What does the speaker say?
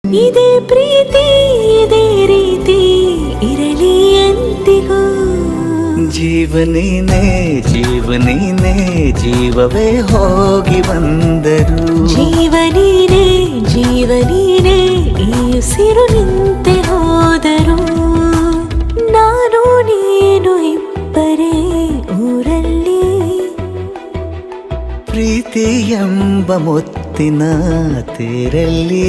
ಇದೇ ಪ್ರೀತಿ ಇದೇ ರೀತಿ ಇರಲಿ ಎಂದಿಗೂ. ಜೀವನೇನೆ ಜೀವನೇನೆ ಜೀವವೇ ಹೋಗಿ ಬಂದರು. ಜೀವನೀನೇ ಜೀವನೀನೇ ಈ ಉಸಿರು ನಿಂತೆ ಹೋದರು. ನಾನು ನೀನು ಇಬ್ಬರೇ ಊರಲ್ಲಿ. ಪ್ರೀತಿ ಎಂಬ ಮುತ್ತಿನ ತೇರಲ್ಲಿ